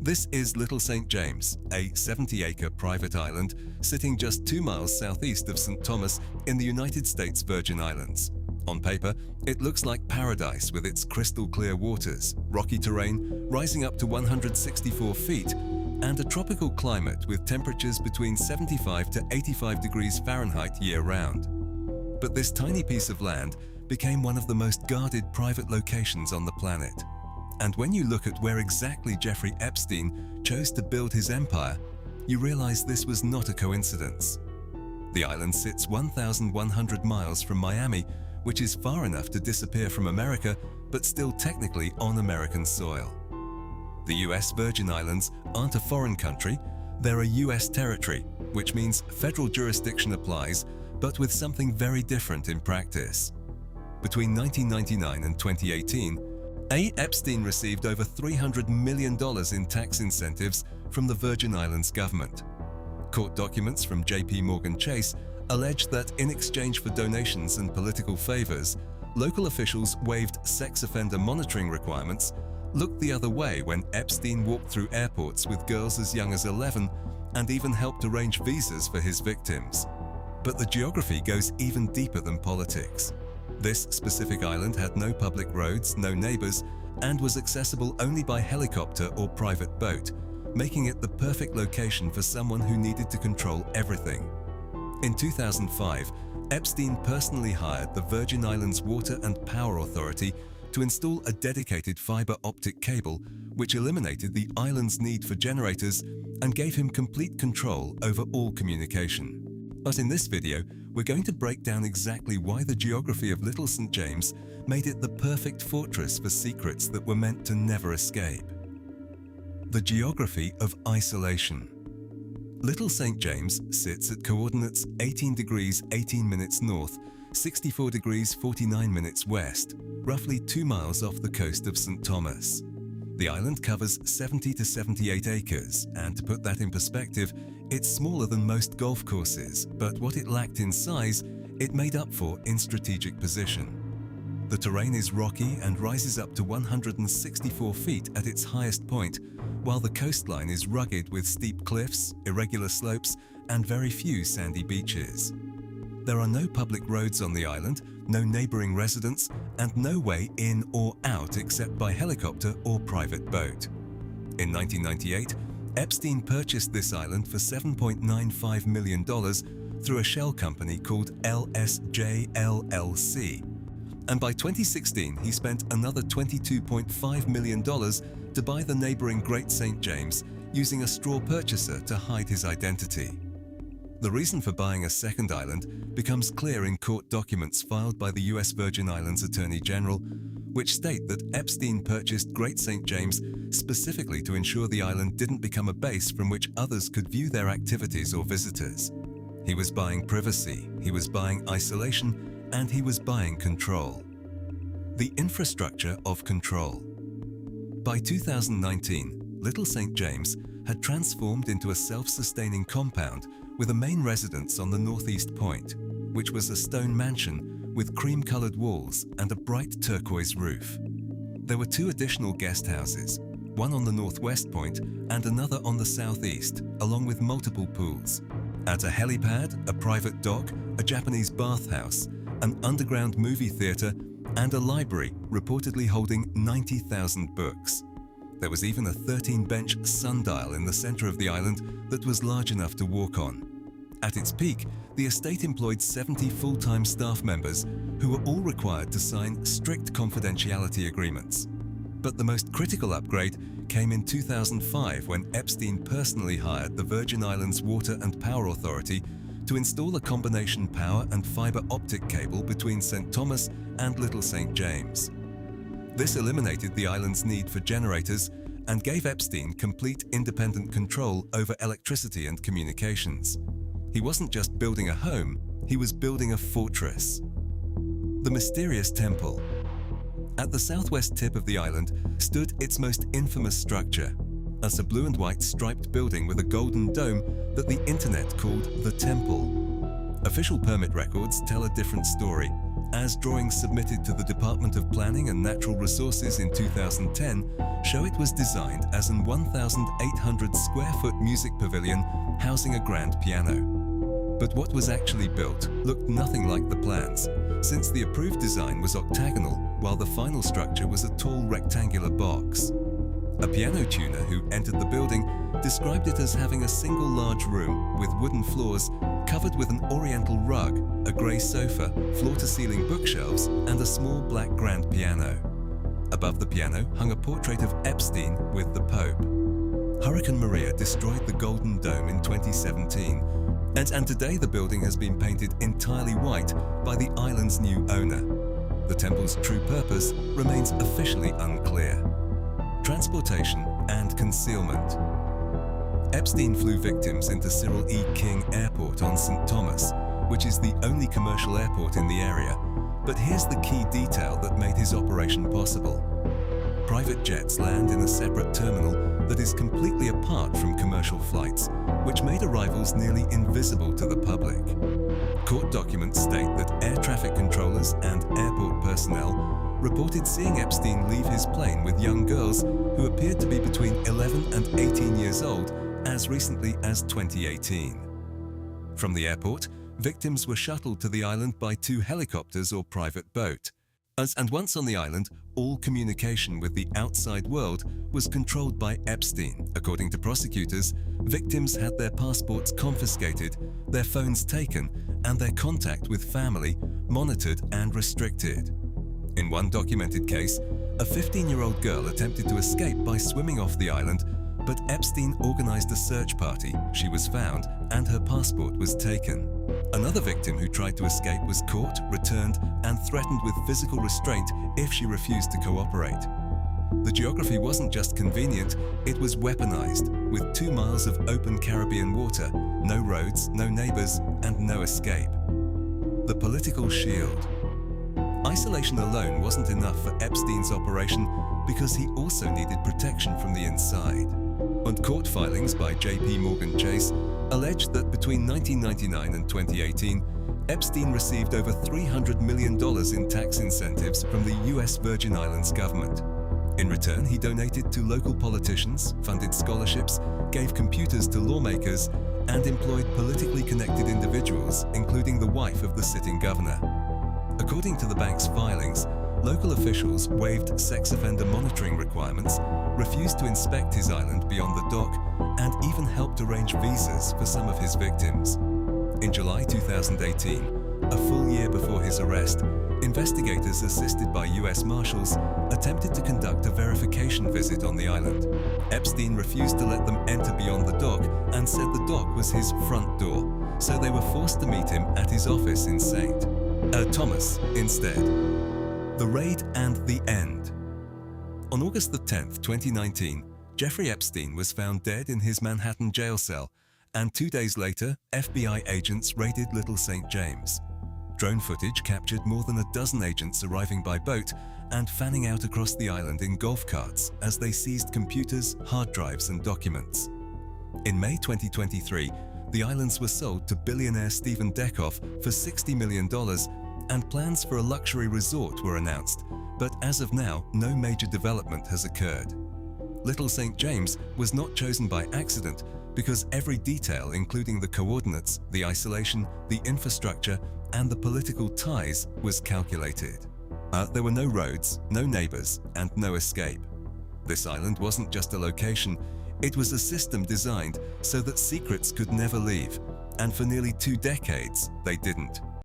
This is Little St. James, a 70-acre private island sitting just 2 miles southeast of St. Thomas in the United States Virgin Islands. On paper, it looks like paradise with its crystal-clear waters, rocky terrain rising up to 164 feet, and a tropical climate with temperatures between 75 to 85 degrees Fahrenheit year-round. But this tiny piece of land became one of the most guarded private locations on the planet. And when you look at where exactly Jeffrey Epstein chose to build his empire, you realize this was not a coincidence. The island sits 1,100 miles from Miami, which is far enough to disappear from America, but still technically on American soil. The US Virgin Islands aren't a foreign country, they're a US territory, which means federal jurisdiction applies, but with something very different in practice. Between 1999 and 2018, Epstein received over $300 million in tax incentives from the Virgin Islands government. Court documents from JP Morgan Chase allege that in exchange for donations and political favors, local officials waived sex offender monitoring requirements, looked the other way when Epstein walked through airports with girls as young as 11, and even helped arrange visas for his victims. But the geography goes even deeper than politics. This specific island had no public roads, no neighbors, and was accessible only by helicopter or private boat, making it the perfect location for someone who needed to control everything. In 2005, Epstein personally hired the Virgin Islands Water and Power Authority to install a dedicated fiber optic cable which eliminated the island's need for generators and gave him complete control over all communication. But in this video, we're going to break down exactly why the geography of Little St. James made it the perfect fortress for secrets that were meant to never escape. The geography of isolation. Little St. James sits at coordinates 18 degrees 18 minutes north, 64 degrees 49 minutes west, roughly 2 miles off the coast of St. Thomas. The island covers 70 to 78 acres, and to put that in perspective, it's smaller than most golf courses, but what it lacked in size, it made up for in strategic position. The terrain is rocky and rises up to 164 feet at its highest point, while the coastline is rugged with steep cliffs, irregular slopes, and very few sandy beaches. There are no public roads on the island, no neighboring residents, and no way in or out except by helicopter or private boat. In 1998, Epstein purchased this island for $7.95 million through a shell company called LSJ LLC. And by 2016, he spent another $22.5 million to buy the neighboring Great St. James using a straw purchaser to hide his identity. The reason for buying a second island becomes clear in court documents filed by the US Virgin Islands Attorney General, which state that Epstein purchased Great St. James specifically to ensure the island didn't become a base from which others could view their activities or visitors. He was buying privacy, he was buying isolation, and he was buying control. The infrastructure of control. By 2019, Little St. James had transformed into a self-sustaining compound with a main residence on the northeast point, which was a stone mansion with cream-colored walls and a bright turquoise roof. There were 2 additional guest houses, one on the northwest point and another on the southeast, along with multiple pools. At a helipad, a private dock, a Japanese bathhouse, an underground movie theater, and a library reportedly holding 90,000 books. There was even a 13-bench sundial in the center of the island that was large enough to walk on. At its peak, the estate employed 70 full-time staff members who were all required to sign strict confidentiality agreements. But the most critical upgrade came in 2005 when Epstein personally hired the Virgin Islands Water and Power Authority to install a combination power and fiber optic cable between St. Thomas and Little St. James. This eliminated the island's need for generators and gave Epstein complete independent control over electricity and communications. He wasn't just building a home, he was building a fortress. The mysterious temple. At the southwest tip of the island stood its most infamous structure, a blue and white striped building with a golden dome that the internet called the Temple. Official permit records tell a different story. as drawings submitted to the Department of Planning and Natural Resources in 2010 show it was designed as an 1,800 square foot music pavilion housing a grand piano. But what was actually built looked nothing like the plans, since the approved design was octagonal while the final structure was a tall rectangular box. A piano tuner who entered the building described it as having a single large room with wooden floors covered with an oriental rug, a grey sofa, floor-to-ceiling bookshelves, and a small black grand piano. Above the piano hung a portrait of Epstein with the Pope. Hurricane Maria destroyed the Golden Dome in 2017, and today the building has been painted entirely white by the island's new owner. The temple's true purpose remains officially unclear. Transportation and concealment. Epstein flew victims into Cyril E. King Airport on St. Thomas, which is the only commercial airport in the area. But here's the key detail that made his operation possible. Private jets land in a separate terminal that is completely apart from commercial flights, which made arrivals nearly invisible to the public. Court documents state that air traffic controllers and airport personnel reported seeing Epstein leave his plane with young girls who appeared to be between 11 and 18 years old as recently as 2018. From the airport, victims were shuttled to the island by 2 helicopters or private boat. And once on the island, all communication with the outside world was controlled by Epstein. According to prosecutors, victims had their passports confiscated, their phones taken, and their contact with family monitored and restricted. In one documented case, a 15-year-old girl attempted to escape by swimming off the island, but Epstein organized a search party. She was found, and her passport was taken. Another victim who tried to escape was caught, returned, and threatened with physical restraint if she refused to cooperate. The geography wasn't just convenient, it was weaponized, with 2 miles of open Caribbean water, no roads, no neighbors, and no escape. The political shield. Isolation alone wasn't enough for Epstein's operation because he also needed protection from the inside. And court filings by J.P. Morgan Chase alleged that between 1999 and 2018, Epstein received over $300 million in tax incentives from the US Virgin Islands government. In return, he donated to local politicians, funded scholarships, gave computers to lawmakers, and employed politically connected individuals, including the wife of the sitting governor. According to the bank's filings, local officials waived sex offender monitoring requirements, refused to inspect his island beyond the dock, and even helped arrange visas for some of his victims. In July 2018, a full year before his arrest, investigators assisted by US Marshals attempted to conduct a verification visit on the island. Epstein refused to let them enter beyond the dock and said the dock was his front door, so they were forced to meet him at his office in St. Thomas instead. The raid and the end. On August 10, 2019, Jeffrey Epstein was found dead in his Manhattan jail cell, and 2 days later, FBI agents raided Little St. James. Drone footage captured more than a dozen agents arriving by boat and fanning out across the island in golf carts as they seized computers, hard drives, and documents. In May 2023, the islands were sold to billionaire Stephen Dekoff for $60 million, and plans for a luxury resort were announced, but as of now, no major development has occurred. Little St. James was not chosen by accident because every detail, including the coordinates, the isolation, the infrastructure, and the political ties, was calculated. There were no roads, no neighbors, and no escape. This island wasn't just a location, it was a system designed so that secrets could never leave, and for nearly 2 decades, they didn't.